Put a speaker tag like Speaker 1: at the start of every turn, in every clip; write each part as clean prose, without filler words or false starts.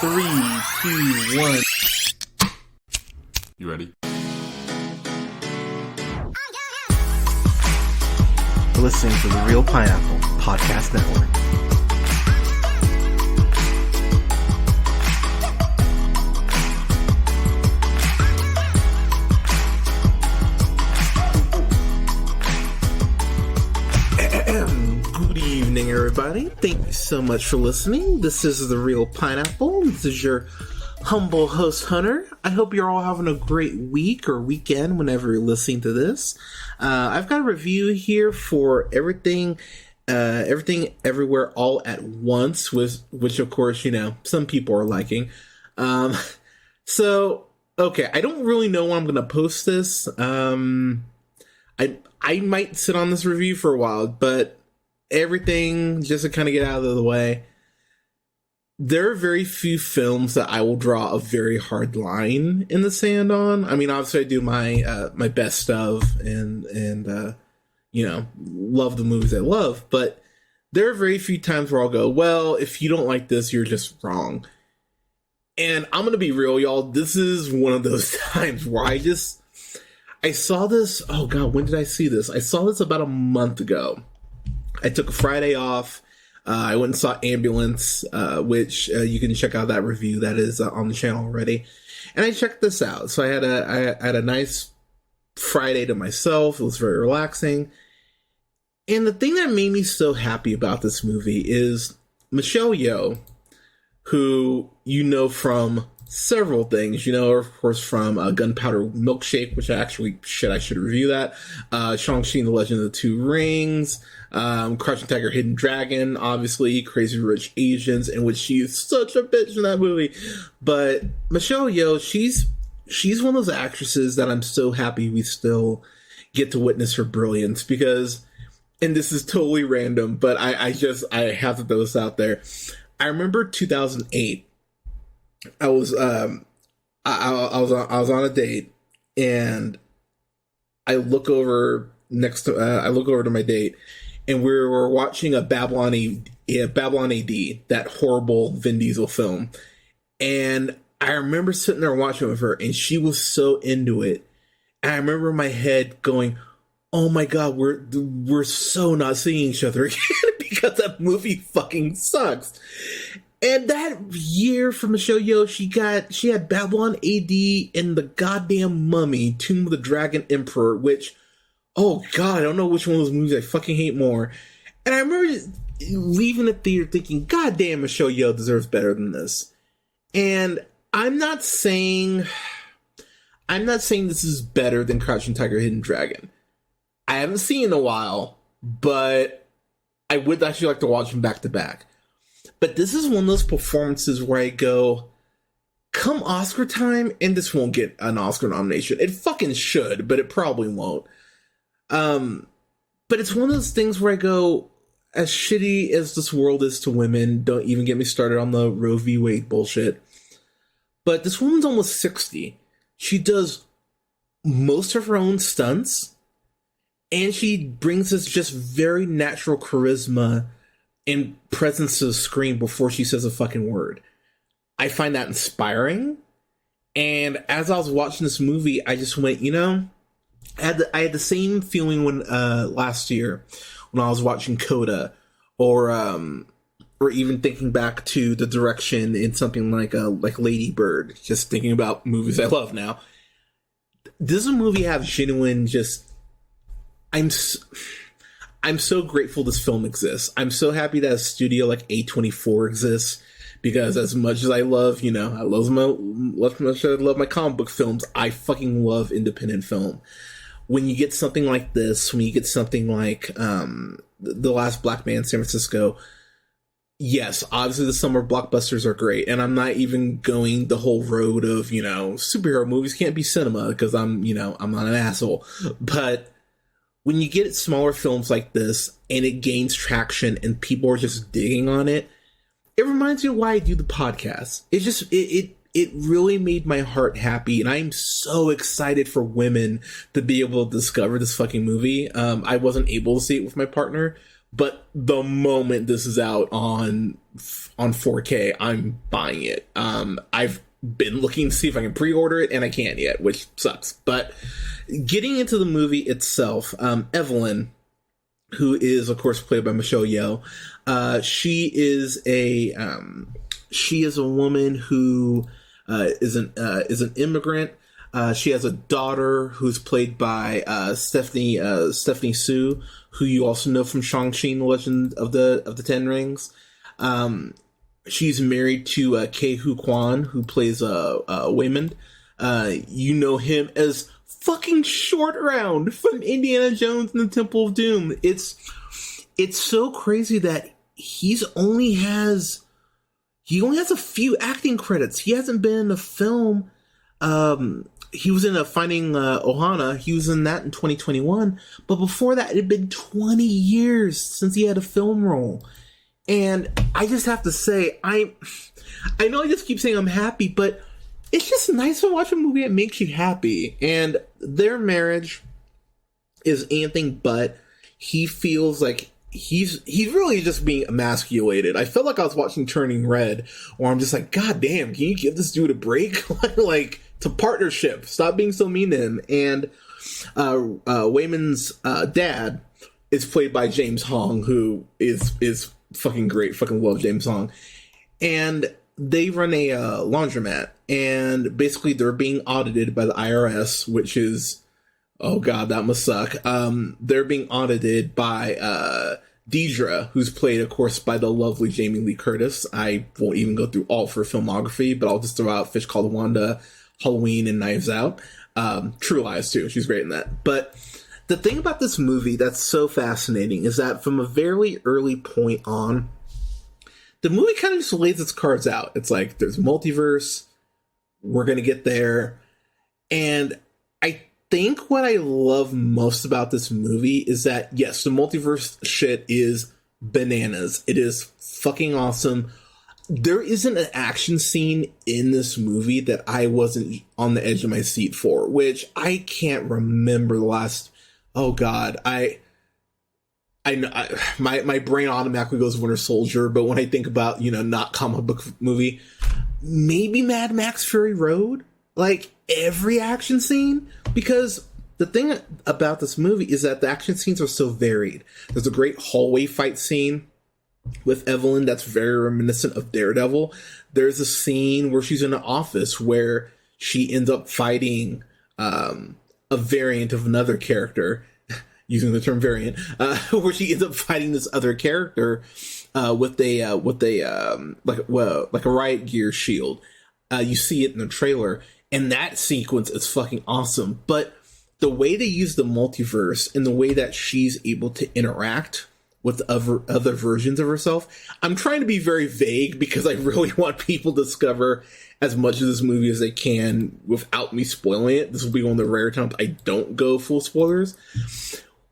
Speaker 1: Three, two, one.
Speaker 2: You ready?
Speaker 1: You're listening to the Real Pineapple Podcast Network. Good evening, everybody. Thank you so much for listening. This is the Real Pineapple. This is your humble host, Hunter. I hope you're all having a great week or weekend whenever you're listening to this. I've got a review here for Everything Everywhere All at Once, which of course, some people are liking. So, okay, I don't really know when I'm going to post this. I might sit on this review for a while, but everything, just to kind of get out of the way, there are very few films that I will draw a very hard line in the sand on. I mean, obviously I do my my best of and love the movies I love, but there are very few times where I'll go, well, if you don't like this, you're just wrong. And I'm going to be real, y'all. This is one of those times where I saw this, oh God, when did I see this? I saw this about a month ago. I took a Friday off. I went and saw Ambulance, which you can check out that review that is on the channel already. And I checked this out. So I had a nice Friday to myself. It was very relaxing. And the thing that made me so happy about this movie is Michelle Yeoh, who you know from several things, of course, from Gunpowder Milkshake, which I should review that. Shang-Chi and the Legend of the Two Rings, Crouching Tiger, Hidden Dragon, obviously, Crazy Rich Asians, in which she's such a bitch in that movie. But Michelle Yeoh, she's one of those actresses that I'm so happy we still get to witness her brilliance, because, and this is totally random, but I have to throw this out there. I remember 2008. I was on a date, and I look over to my date, and we were watching a Babylon AD, that horrible Vin Diesel film. And I remember sitting there watching with her, and she was so into it. And I remember in my head going, oh my God, we're so not seeing each other again because that movie fucking sucks. And that year for Michelle Yeoh, she had Babylon AD and the goddamn Mummy, Tomb of the Dragon Emperor, which, oh God, I don't know which one of those movies I fucking hate more. And I remember leaving the theater thinking, God damn, Michelle Yeoh deserves better than this. And I'm not saying this is better than Crouching Tiger, Hidden Dragon. I haven't seen it in a while, but I would actually like to watch them back to back. But this is one of those performances where I go, come Oscar time, and this won't get an Oscar nomination. It fucking should, but it probably won't. But it's one of those things where I go, as shitty as this world is to women, don't even get me started on the Roe v. Wade bullshit. But this woman's almost 60. She does most of her own stunts, and she brings this just very natural charisma and presence to the screen before she says a fucking word. I find that inspiring. And as I was watching this movie, I just went, I had the same feeling when last year when I was watching Coda, or even thinking back to the direction in something like Lady Bird. Just thinking about movies I love now. Does a movie have genuine I'm so grateful this film exists. I'm so happy that a studio like A24 exists, because as much as I love, I love my comic book films, I fucking love independent film. When you get something like this, when you get something like The Last Black Man in San Francisco, yes, obviously the summer blockbusters are great, and I'm not even going the whole road of, superhero movies can't be cinema, because I'm not an asshole. But when you get smaller films like this and it gains traction and people are just digging on it, it reminds me of why I do the podcast. It's just, it really made my heart happy, and I'm so excited for women to be able to discover this fucking movie. I wasn't able to see it with my partner, But the moment this is out on 4K, I'm buying it. I've been looking to see if I can pre-order it, and I can't yet, which sucks. But getting into the movie itself, Evelyn, who is of course played by Michelle Yeoh, she is a woman who is an immigrant. She has a daughter who's played by Stephanie Sue, who you also know from Shang-Chi and the Legend of the Ten Rings. She's married to Ke Huy Quan, who plays Waymond. You know him as fucking Short Round from Indiana Jones and the Temple of Doom. It's so crazy that he only has a few acting credits. He hasn't been in a film. He was in Finding Ohana. He was in that in 2021. But before that, it had been 20 years since he had a film role. And I just have to say, I know I just keep saying I'm happy, but it's just nice to watch a movie that makes you happy. And their marriage is anything but. He feels like he's really just being emasculated. I felt like I was watching Turning Red, where I'm just like, God damn, can you give this dude a break? Like, it's a partnership. Stop being so mean to him. And Waymond's dad is played by James Hong, who is fucking great. Fucking love James Hong. And they run a laundromat, and basically they're being audited by the IRS, which is, oh god, that must suck. They're being audited by Deidre, who's played, of course, by the lovely Jamie Lee Curtis. I won't even go through all of her filmography, but I'll just throw out Fish Called Wanda, Halloween, and Knives Out. True Lies, too. She's great in that. But the thing about this movie that's so fascinating is that from a very early point on, the movie kind of just lays its cards out. It's like, there's multiverse, we're going to get there. And I think what I love most about this movie is that, yes, the multiverse shit is bananas. It is fucking awesome. There isn't an action scene in this movie that I wasn't on the edge of my seat for, which I can't remember the last, oh god, my brain automatically goes Winter Soldier, but when I think about, not comic book movie, maybe Mad Max Fury Road, like every action scene, because the thing about this movie is that the action scenes are so varied. There's a great hallway fight scene with Evelyn that's very reminiscent of Daredevil. There's a scene where she's in an office where she ends up fighting a variant of another character, using the term variant, where she ends up fighting this other character with a riot gear shield. You see it in the trailer, and that sequence is fucking awesome. But the way they use the multiverse and the way that she's able to interact with other versions of herself, I'm trying to be very vague because I really want people to discover as much of this movie as they can without me spoiling it. This will be one of the rare times I don't go full spoilers.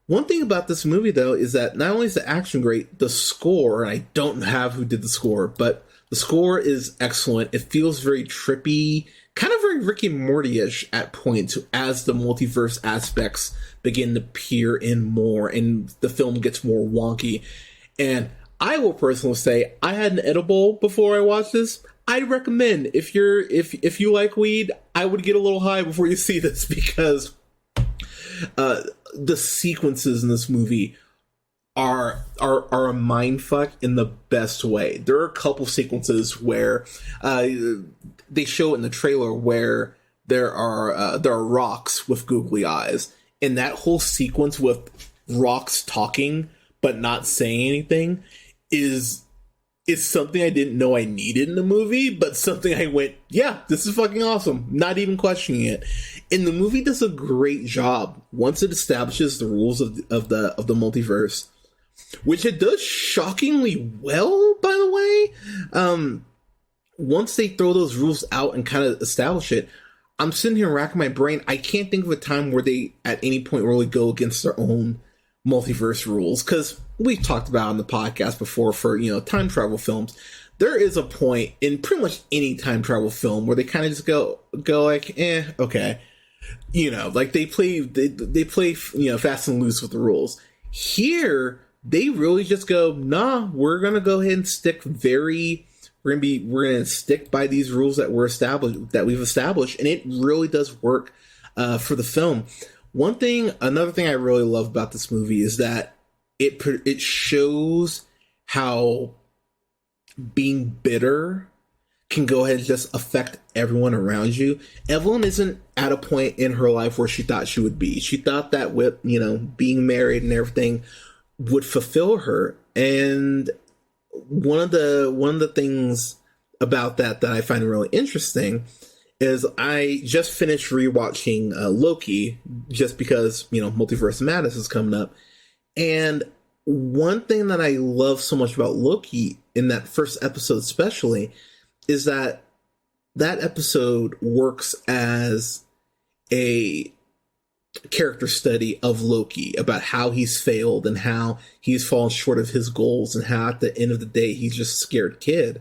Speaker 1: One thing about this movie, though, is that not only is the action great, the score, and I don't have who did the score, but the score is excellent. It feels very trippy, kind of very Rick and Morty-ish at points as the multiverse aspects begin to peer in more and the film gets more wonky. And I will personally say, I had an edible before I watched this. I'd recommend, if you like weed, I would get a little high before you see this, because the sequences in this movie are a mindfuck in the best way. There are a couple sequences where they show it in the trailer where there are rocks with googly eyes, and that whole sequence with rocks talking but not saying anything is something I didn't know I needed in the movie, but something I went, yeah, this is fucking awesome, not even questioning it. And the movie does a great job once it establishes the rules of the multiverse, which it does shockingly well, by the way. Once they throw those rules out and kind of establish it, I'm sitting here racking my brain. I can't think of a time where they at any point really go against their own multiverse rules, because we've talked about on the podcast before for time travel films. There is a point in pretty much any time travel film where they kind of just go like, okay, like they play fast and loose with the rules. Here, they really just go, nah, we're gonna go ahead and we're gonna stick by these rules that we've established, and it really does work for the film. Another thing I really love about this movie is that it shows how being bitter can go ahead and just affect everyone around you. Evelyn isn't at a point in her life where she thought she would be. She thought that with, being married and everything would fulfill her. And one of the things about that I find really interesting is I just finished rewatching Loki just because, Multiverse of Madness is coming up. And one thing that I love so much about Loki in that first episode especially is that episode works as a character study of Loki about how he's failed and how he's fallen short of his goals and how at the end of the day he's just a scared kid,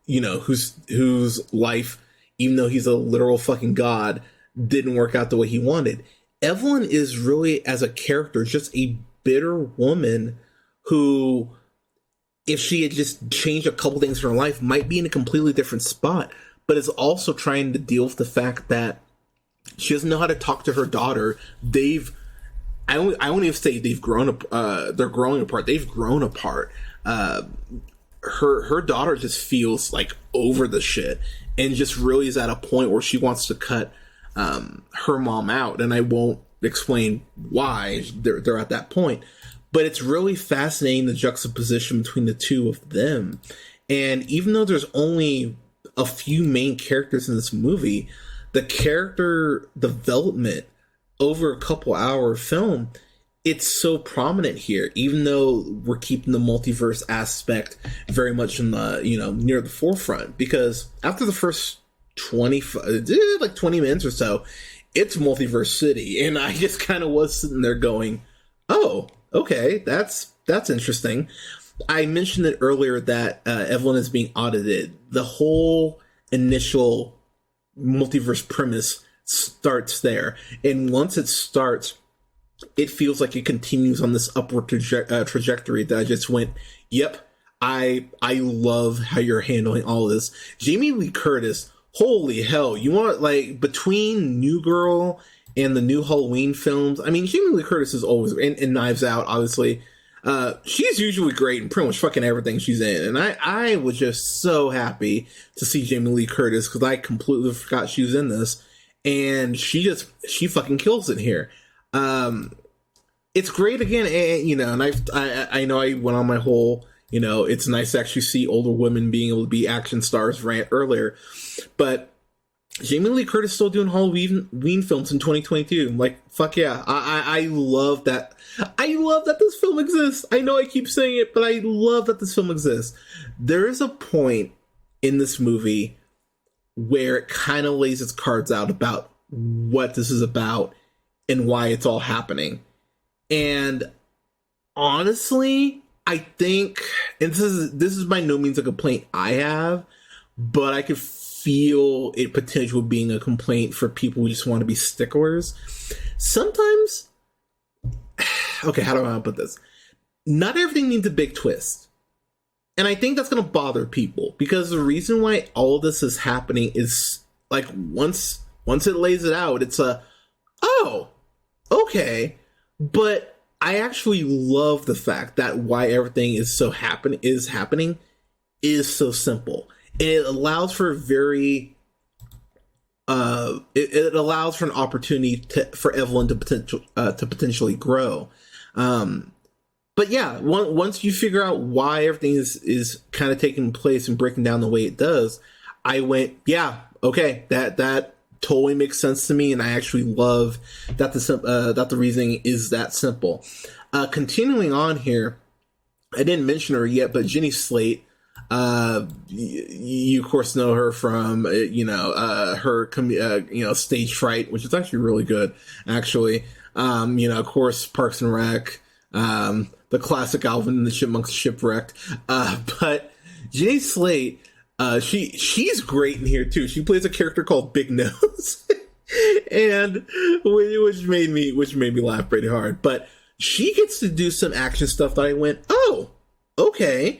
Speaker 1: whose life, even though he's a literal fucking god, didn't work out the way he wanted. Evelyn is really, as a character, just a bitter woman who, if she had just changed a couple things in her life, might be in a completely different spot, but is also trying to deal with the fact that she doesn't know how to talk to her daughter. I won't even say they're growing apart. They've grown apart. Her daughter just feels like over the shit and just really is at a point where she wants to cut her mom out. And I won't explain why they're at that point. But it's really fascinating, the juxtaposition between the two of them. And even though there's only a few main characters in this movie, the character development over a couple hour film, it's so prominent here, even though we're keeping the multiverse aspect very much in the, near the forefront. Because after the first 20 minutes or so, it's Multiverse City. And I just kind of was sitting there going, oh, okay, that's interesting. I mentioned it earlier that Evelyn is being audited. The whole initial multiverse premise starts there. And once it starts, it feels like it continues on this upward trajectory that I just went, yep, I love how you're handling all of this. Jamie Lee Curtis, holy hell, you want, between New Girl and the new Halloween films, I mean, Jamie Lee Curtis is always, and Knives Out, obviously, she's usually great in pretty much fucking everything she's in. And I was just so happy to see Jamie Lee Curtis, because I completely forgot she was in this. And she fucking kills it here. It's great again, and I know I went on my whole, it's nice to actually see older women being able to be action stars rant earlier, but Jamie Lee Curtis still doing Halloween films in 2022. Like, fuck yeah. I love that. I love that this film exists. I know I keep saying it, but I love that this film exists. There is a point in this movie where it kind of lays its cards out about what this is about and why it's all happening. And honestly, I think, and this is by no means a complaint I have, but I could feel it potentially being a complaint for people who just want to be sticklers. Sometimes, okay, how do I want to put this? Not everything needs a big twist. And I think that's going to bother people, because the reason why all this is happening is, like, once it lays it out, it's oh, okay. But I actually love the fact that why everything is happening is so simple. It allows for it allows for an opportunity for Evelyn to potentially grow. But yeah, once you figure out why everything is kind of taking place and breaking down the way it does, I went, yeah, okay, that totally makes sense to me, and I actually love that the reasoning is that simple. Continuing on here, I didn't mention her yet, but Jenny Slate. You of course know her from her Stage Fright, which is actually really good, actually. Of course, Parks and Rec, the classic Alvin and the Chipmunks Shipwrecked. But Jenny Slate, she's great in here too. She plays a character called Big Nose, and which made me laugh pretty hard. But she gets to do some action stuff that I went, oh, okay,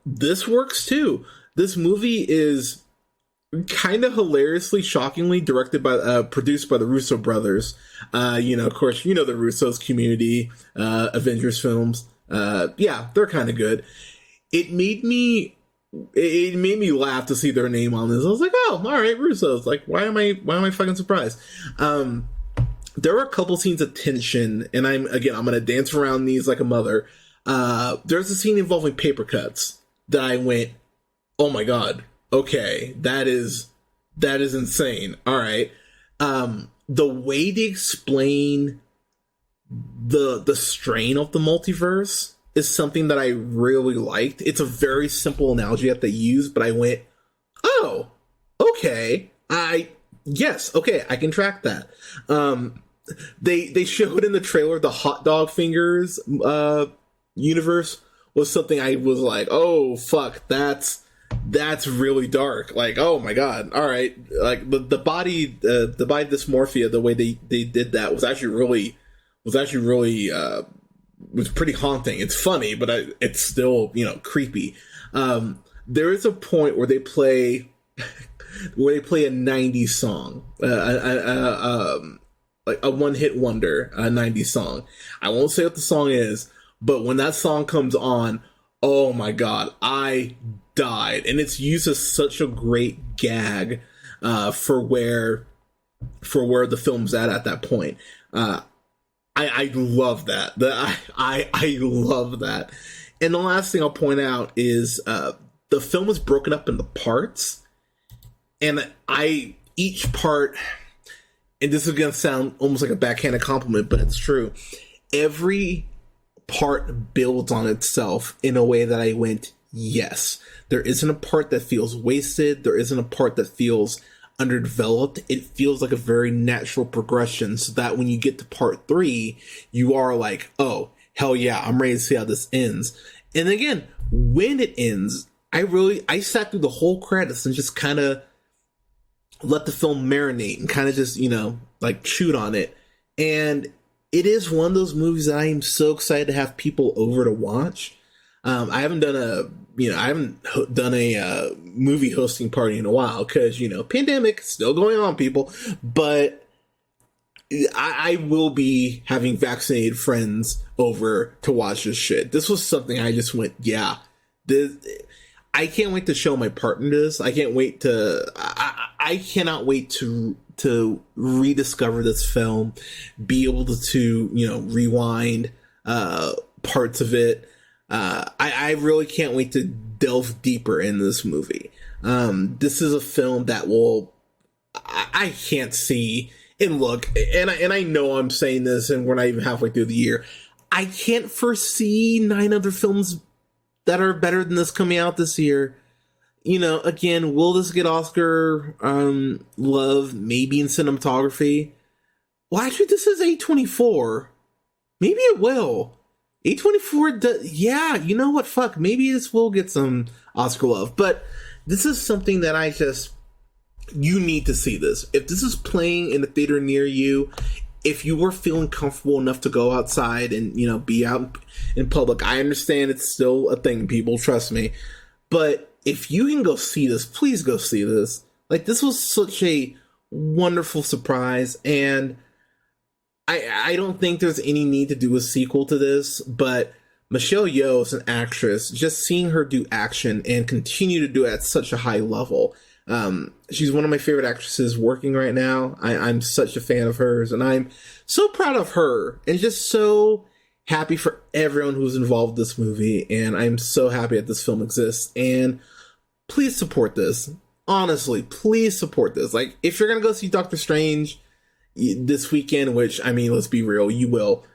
Speaker 1: this works too. This movie is kind of hilariously, shockingly directed by, produced by the Russo brothers. Of course, the Russos, Community, Avengers films. Yeah, they're kind of good. It made me laugh to see their name on this. I was like, oh, all right, Russos. Like, why am I fucking surprised? There were a couple scenes of tension, and I'm gonna dance around these like a mother. There's a scene involving paper cuts that I went, oh my god, okay, that is insane. All right. The way they explain the strain of the multiverse is something that I really liked. It's a very simple analogy that they use, but I went, oh, okay. Okay, I can track that. They showed in the trailer the hot dog fingers universe was something I was like, oh fuck, that's really dark. Like, oh my god, all right. Like the body dysmorphia, the way they did that was actually really was pretty haunting. It's funny, but it's still creepy. There is a point where they play a 90s song, like a one-hit wonder, 90s song. I won't say what the song is, but when that song comes on, oh my god, I died. And it's used as such a great gag for where the film's at that point. I love that. I love that. And the last thing I'll point out is the film is broken up into parts, and each part, and this is going to sound almost like a backhanded compliment, but it's true. Every part builds on itself in a way that I went, yes. There isn't a part that feels wasted. There isn't a part that feels underdeveloped. It feels like a very natural progression, so that when you get to part 3, you are like, oh, hell yeah, I'm ready to see how this ends. And again, when it ends, I sat through the whole credits and just kind of let the film marinate and kind of just, like chewed on it. And it is one of those movies that I am so excited to have people over to watch. I haven't done a movie hosting party in a while because, pandemic still going on, people. But I will be having vaccinated friends over to watch this shit. This was something I just went, yeah. I can't wait to show my partner this. I can't wait to. I cannot wait to rediscover this film, be able to rewind parts of it. I really can't wait to delve deeper in this movie. This is a film that I can't see. And look, and I know I'm saying this, and we're not even halfway through the year. I can't foresee 9 other films that are better than this coming out this year. Again, will this get Oscar love? Maybe in cinematography. Well, actually, this is A24. Maybe it will. A24, yeah, you know what? Fuck, maybe this will get some Oscar love. But this is something that you need to see this. If this is playing in a theater near you, if you were feeling comfortable enough to go outside and, be out in public, I understand it's still a thing, people, trust me. But if you can go see this, please go see this. Like, this was such a wonderful surprise, and I don't think there's any need to do a sequel to this, but Michelle Yeoh is an actress. Just seeing her do action and continue to do it at such a high level. She's one of my favorite actresses working right now. I'm such a fan of hers, and I'm so proud of her and just so happy for everyone who's involved in this movie. And I'm so happy that this film exists. And please support this. Honestly, please support this. Like, if you're going to go see Doctor Strange this weekend, which, I mean, let's be real, you will,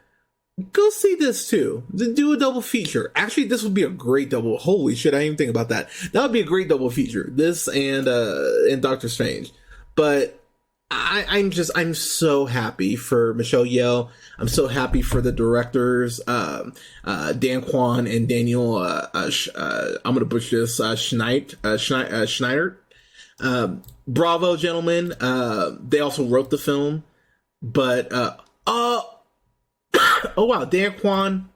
Speaker 1: go see this too. Do a double feature. Actually, this would be a great double. Holy shit, I didn't even think about that. That would be a great double feature. This and Doctor Strange. But I'm so happy for Michelle Yeoh. I'm so happy for the directors, Dan Kwan and Daniel. I'm gonna butcher this. Schneider. Bravo, gentlemen. They also wrote the film, but oh Oh wow, Dan Kwan.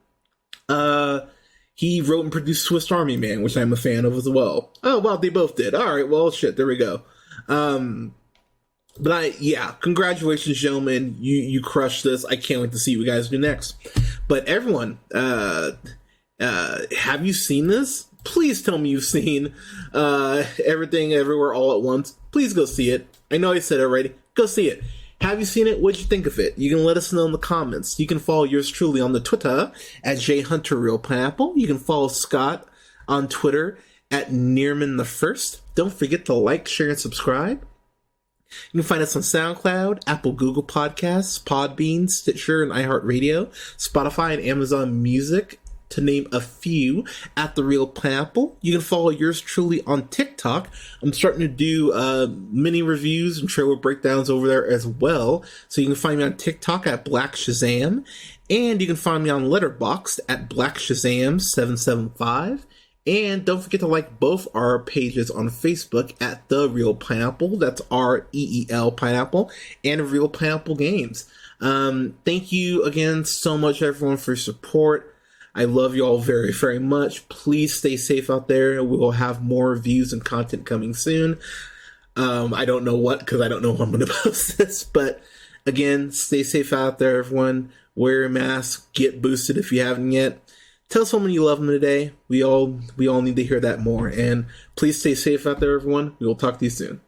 Speaker 1: He wrote and produced Swiss Army Man, which I'm a fan of as well. Oh wow, they both did. All right, well shit, there we go. But congratulations, gentlemen. You crushed this. I can't wait to see what you guys do next. But everyone, have you seen this? Please tell me you've seen Everything Everywhere All at Once. Please go see it. I know I said it already. Go see it. Have you seen it? What'd you think of it? You can let us know in the comments. You can follow yours truly on the Twitter at JHunterRealPineapple. You can follow Scott on Twitter at Nearman1st. Don't forget to like, share, and subscribe. You can find us on SoundCloud, Apple, Google Podcasts, Podbean, Stitcher, and iHeartRadio, Spotify, and Amazon Music, to name a few, at The Real Pineapple. You can follow yours truly on TikTok. I'm starting to do mini reviews and trailer breakdowns over there as well. So you can find me on TikTok at Black Shazam, and you can find me on Letterboxd at Black Shazam 775. And don't forget to like both our pages on Facebook at The Real Pineapple. That's REEL Pineapple, and Real Pineapple Games. Thank you again so much, everyone, for your support. I love you all very, very much. Please stay safe out there. We will have more reviews and content coming soon. I don't know what, because I don't know when I'm going to post this. But again, stay safe out there, everyone. Wear a mask. Get boosted if you haven't yet. Tell someone you love them today. We all need to hear that more. And please stay safe out there, everyone. We will talk to you soon.